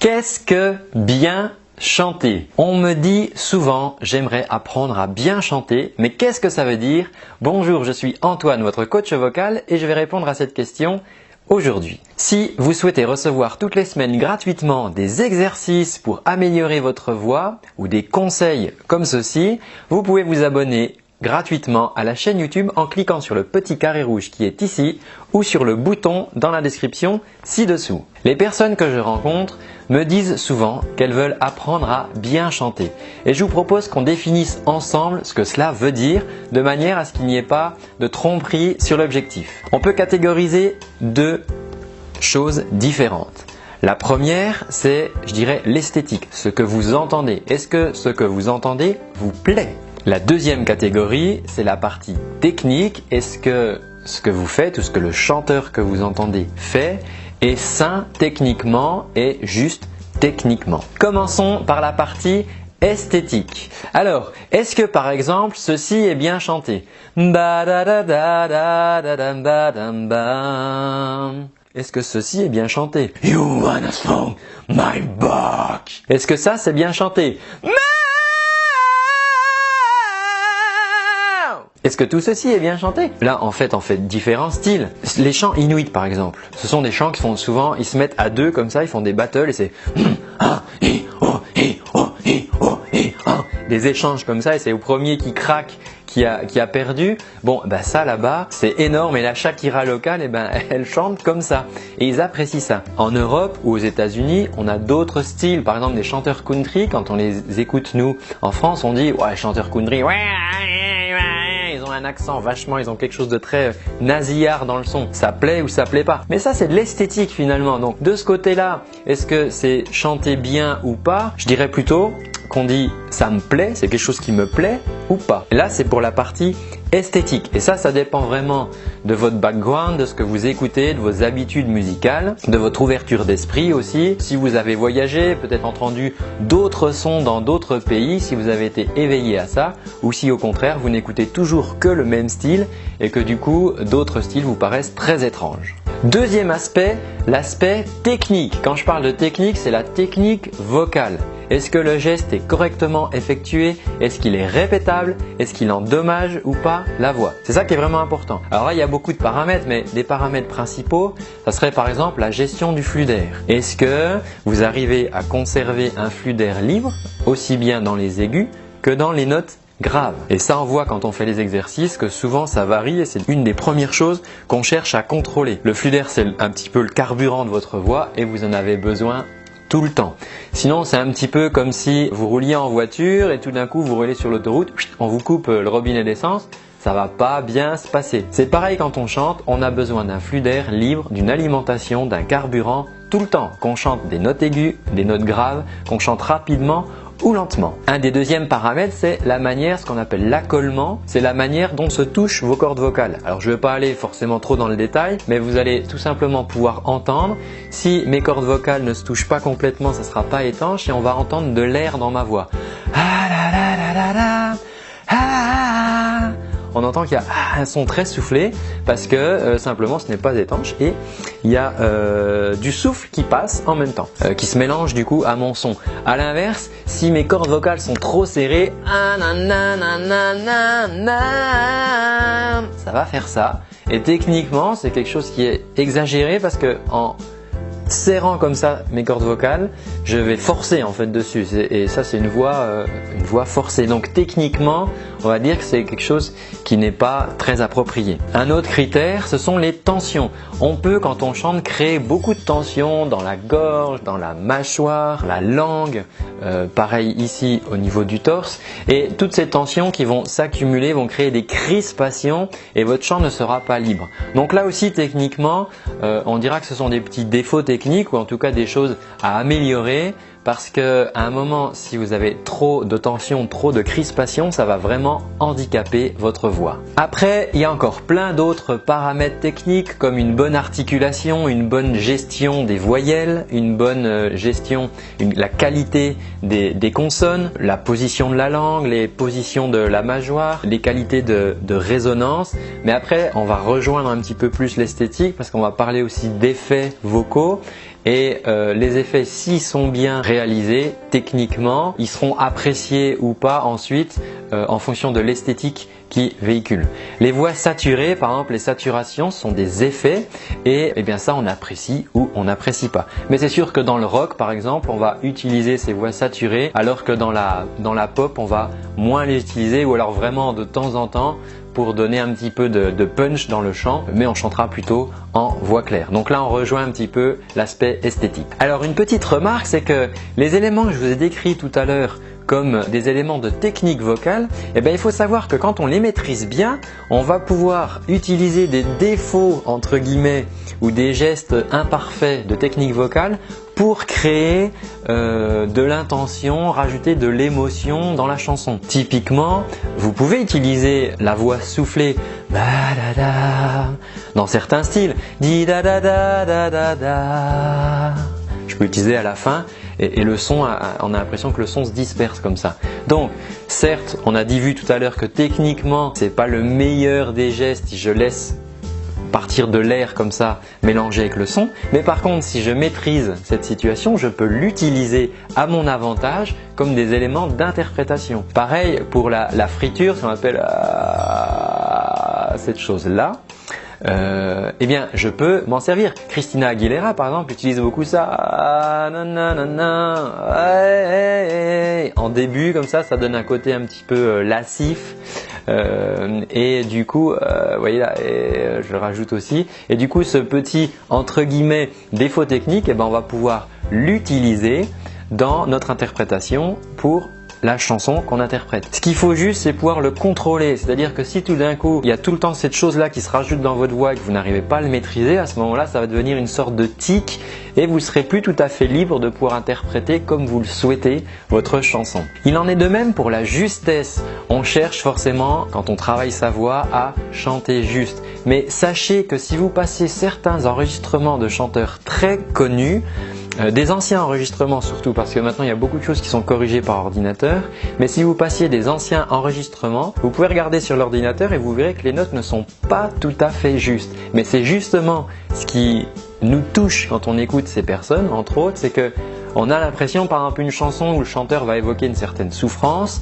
Qu'est-ce que bien chanter? On me dit souvent j'aimerais apprendre à bien chanter, mais qu'est-ce que ça veut dire? Bonjour, je suis Antoine, votre coach vocal et je vais répondre à cette question aujourd'hui. Si vous souhaitez recevoir toutes les semaines gratuitement des exercices pour améliorer votre voix ou des conseils comme ceci, vous pouvez vous abonner gratuitement à la chaîne YouTube en cliquant sur le petit carré rouge qui est ici ou sur le bouton dans la description ci-dessous. Les personnes que je rencontre me disent souvent qu'elles veulent apprendre à bien chanter et je vous propose qu'on définisse ensemble ce que cela veut dire de manière à ce qu'il n'y ait pas de tromperie sur l'objectif. On peut catégoriser deux choses différentes. La première, c'est, je dirais, l'esthétique, ce que vous entendez. Est-ce que ce que vous entendez vous plaît? La deuxième catégorie, c'est la partie technique. Est-ce que ce que vous faites ou ce que le chanteur que vous entendez fait est sain techniquement et juste techniquement? Commençons par la partie esthétique. Alors, est-ce que par exemple ceci est bien chanté? Est-ce que ceci est bien chanté? You wanna smoke my back. Est-ce que ça c'est bien chanté? Est-ce que tout ceci est bien chanté? Là, en fait, différents styles. Les chants inuits, par exemple. Ce sont des chants qui font souvent, ils se mettent à deux comme ça, ils font des battles et c'est des échanges comme ça et c'est au premier qui craque qui a perdu. Bon, ça là-bas, c'est énorme et la Shakira locale, elle chante comme ça et ils apprécient ça. En Europe ou aux États-Unis, on a d'autres styles. Par exemple, des chanteurs country, quand on les écoute nous en France, on dit ouais, chanteurs country, ouais. Ils ont un accent vachement, ils ont quelque chose de très nasillard dans le son. Ça plaît ou ça plaît pas. Mais ça, c'est de l'esthétique finalement. Donc de ce côté-là, est-ce que c'est chanter bien ou pas? Je dirais plutôt qu'on dit ça me plaît, c'est quelque chose qui me plaît ou pas. Et là, c'est pour la partie esthétique. Et ça dépend vraiment de votre background, de ce que vous écoutez, de vos habitudes musicales, de votre ouverture d'esprit aussi. Si vous avez voyagé, peut-être entendu d'autres sons dans d'autres pays, si vous avez été éveillé à ça, ou si au contraire, vous n'écoutez toujours que le même style et que du coup, d'autres styles vous paraissent très étranges. Deuxième aspect, l'aspect technique. Quand je parle de technique, c'est la technique vocale. Est-ce que le geste est correctement effectué? Est-ce qu'il est répétable? Est-ce qu'il endommage ou pas la voix? C'est ça qui est vraiment important. Alors là, il y a beaucoup de paramètres, mais des paramètres principaux, ça serait par exemple la gestion du flux d'air. Est-ce que vous arrivez à conserver un flux d'air libre, aussi bien dans les aigus que dans les notes graves? Et ça, on voit quand on fait les exercices que souvent ça varie et c'est une des premières choses qu'on cherche à contrôler. Le flux d'air, c'est un petit peu le carburant de votre voix et vous en avez besoin tout le temps. Sinon, c'est un petit peu comme si vous rouliez en voiture et tout d'un coup vous roulez sur l'autoroute, on vous coupe le robinet d'essence, ça va pas bien se passer. C'est pareil quand on chante, on a besoin d'un flux d'air libre, d'une alimentation, d'un carburant tout le temps. Qu'on chante des notes aiguës, des notes graves, qu'on chante rapidement ou lentement. Un des deuxièmes paramètres, c'est la manière, ce qu'on appelle l'accollement, c'est la manière dont se touchent vos cordes vocales. Alors je ne vais pas aller forcément trop dans le détail, mais vous allez tout simplement pouvoir entendre. Si mes cordes vocales ne se touchent pas complètement, ça ne sera pas étanche et on va entendre de l'air dans ma voix. On entend qu'il y a un son très soufflé parce que simplement ce n'est pas étanche et il y a du souffle qui passe en même temps, qui se mélange du coup à mon son. À l'inverse, si mes cordes vocales sont trop serrées, ça va faire ça. Et techniquement, c'est quelque chose qui est exagéré parce que en serrant comme ça mes cordes vocales, je vais forcer en fait dessus et ça c'est une voix forcée. Donc techniquement, on va dire que c'est quelque chose qui n'est pas très approprié. Un autre critère, ce sont les tensions. On peut quand on chante créer beaucoup de tensions dans la gorge, dans la mâchoire, la langue, pareil ici au niveau du torse et toutes ces tensions qui vont s'accumuler vont créer des crispations et votre chant ne sera pas libre. Donc là aussi techniquement, on dira que ce sont des petits défauts techniques ou en tout cas des choses à améliorer parce qu'à un moment, si vous avez trop de tension, trop de crispation, ça va vraiment handicaper votre voix. Après, il y a encore plein d'autres paramètres techniques comme une bonne articulation, une bonne gestion des voyelles, une bonne gestion, la qualité des consonnes, la position de la langue, les positions de la mâchoire, les qualités de résonance. Mais après, on va rejoindre un petit peu plus l'esthétique parce qu'on va parler aussi d'effets vocaux. et les effets, s'ils sont bien réalisés techniquement, ils seront appréciés ou pas ensuite en fonction de l'esthétique qui véhicule. Les voix saturées, par exemple les saturations, sont des effets et bien ça on apprécie ou on n'apprécie pas. Mais c'est sûr que dans le rock par exemple, on va utiliser ces voix saturées alors que dans la pop on va moins les utiliser ou alors vraiment de temps en temps pour donner un petit peu de punch dans le chant, mais on chantera plutôt en voix claire. Donc là on rejoint un petit peu l'aspect esthétique. Alors une petite remarque, c'est que les éléments que je vous ai décrits tout à l'heure comme des éléments de technique vocale, il faut savoir que quand on les maîtrise bien, on va pouvoir utiliser des défauts entre guillemets ou des gestes imparfaits de technique vocale pour créer de l'intention, rajouter de l'émotion dans la chanson. Typiquement, vous pouvez utiliser la voix soufflée dans certains styles. Je peux utiliser à la fin et le son, on a l'impression que le son se disperse comme ça. Donc certes, on a vu tout à l'heure que techniquement, ce n'est pas le meilleur des gestes si je laisse partir de l'air comme ça mélangé avec le son, mais par contre si je maîtrise cette situation, je peux l'utiliser à mon avantage comme des éléments d'interprétation. Pareil pour la friture, ça m'appelle cette chose là. Je peux m'en servir. Christina Aguilera par exemple utilise beaucoup ça en début, comme ça donne un côté un petit peu lascif et du coup voyez là, je rajoute aussi, et du coup ce petit entre guillemets défaut technique, on va pouvoir l'utiliser dans notre interprétation pour la chanson qu'on interprète. Ce qu'il faut juste, c'est pouvoir le contrôler. C'est-à-dire que si tout d'un coup, il y a tout le temps cette chose-là qui se rajoute dans votre voix et que vous n'arrivez pas à le maîtriser, à ce moment-là, ça va devenir une sorte de tic et vous serez plus tout à fait libre de pouvoir interpréter comme vous le souhaitez votre chanson. Il en est de même pour la justesse. On cherche forcément, quand on travaille sa voix, à chanter juste. Mais sachez que si vous passez certains enregistrements de chanteurs très connus, des anciens enregistrements surtout, parce que maintenant il y a beaucoup de choses qui sont corrigées par ordinateur, mais si vous passiez des anciens enregistrements, vous pouvez regarder sur l'ordinateur et vous verrez que les notes ne sont pas tout à fait justes. Mais c'est justement ce qui nous touche quand on écoute ces personnes, entre autres, c'est que on a l'impression, par exemple, une chanson où le chanteur va évoquer une certaine souffrance,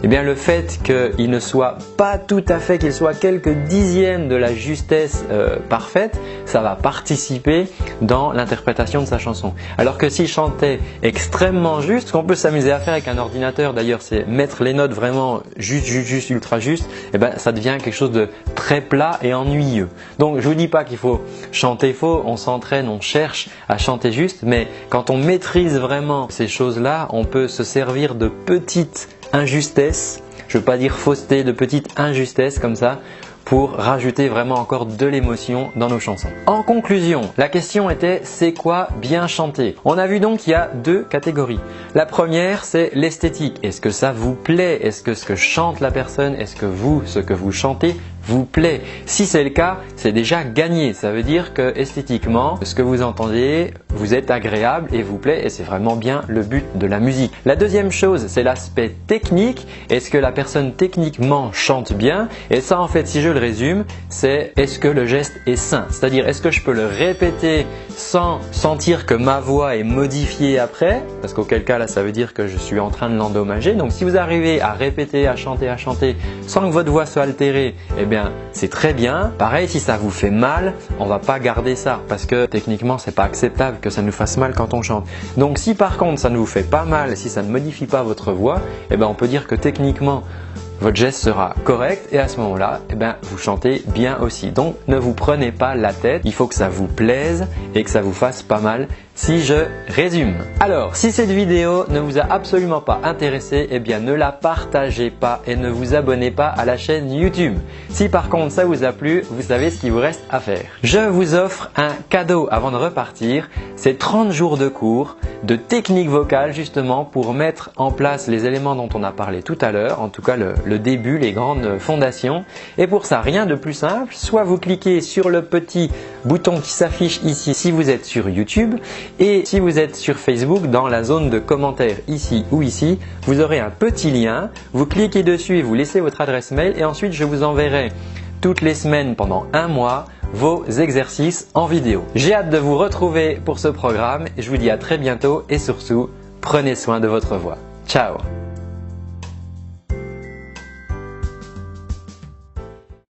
le fait qu'il ne soit pas tout à fait, qu'il soit quelques dixièmes de la justesse parfaite, ça va participer dans l'interprétation de sa chanson. Alors que s'il chantait extrêmement juste, ce qu'on peut s'amuser à faire avec un ordinateur d'ailleurs, c'est mettre les notes vraiment juste, ultra juste, ça devient quelque chose de très plat et ennuyeux. Donc je vous dis pas qu'il faut chanter faux, on s'entraîne, on cherche à chanter juste, mais quand on maîtrise vraiment ces choses-là, on peut se servir de petites injustesses, je ne veux pas dire fausseté, de petites injustesses comme ça, pour rajouter vraiment encore de l'émotion dans nos chansons. En conclusion, la question était c'est quoi bien chanter? On a vu donc qu'il y a deux catégories. La première, c'est l'esthétique. Est-ce que ça vous plaît? Est-ce que ce que chante la personne, est-ce que ce que vous chantez vous plaît? Si c'est le cas, c'est déjà gagné. Ça veut dire que esthétiquement, ce que vous entendez vous est agréable et vous plaît, et c'est vraiment bien le but de la musique. La deuxième chose, c'est l'aspect technique. Est-ce que la personne techniquement chante bien? Et ça, en fait, si je le résume, c'est est-ce que le geste est sain? C'est-à-dire, est-ce que je peux le répéter sans sentir que ma voix est modifiée après? Parce qu'auquel cas, là, ça veut dire que je suis en train de l'endommager. Donc, si vous arrivez à répéter, à chanter sans que votre voix soit altérée, c'est très bien. Pareil, si ça vous fait mal, on va pas garder ça parce que techniquement, c'est pas acceptable que ça nous fasse mal quand on chante. Donc, si par contre, ça ne vous fait pas mal, si ça ne modifie pas votre voix, on peut dire que techniquement, votre geste sera correct et à ce moment-là, vous chantez bien aussi. Donc, ne vous prenez pas la tête. Il faut que ça vous plaise et que ça vous fasse pas mal. Si je résume. Alors, si cette vidéo ne vous a absolument pas intéressé, ne la partagez pas et ne vous abonnez pas à la chaîne YouTube. Si par contre ça vous a plu, vous savez ce qu'il vous reste à faire. Je vous offre un cadeau avant de repartir. C'est 30 jours de cours de technique vocale justement pour mettre en place les éléments dont on a parlé tout à l'heure, en tout cas le début, les grandes fondations. Et pour ça, rien de plus simple, soit vous cliquez sur le petit bouton qui s'affiche ici si vous êtes sur YouTube, et si vous êtes sur Facebook, dans la zone de commentaires ici ou ici, vous aurez un petit lien, vous cliquez dessus et vous laissez votre adresse mail et ensuite je vous enverrai toutes les semaines pendant un mois vos exercices en vidéo. J'ai hâte de vous retrouver pour ce programme. Je vous dis à très bientôt et surtout, prenez soin de votre voix. Ciao!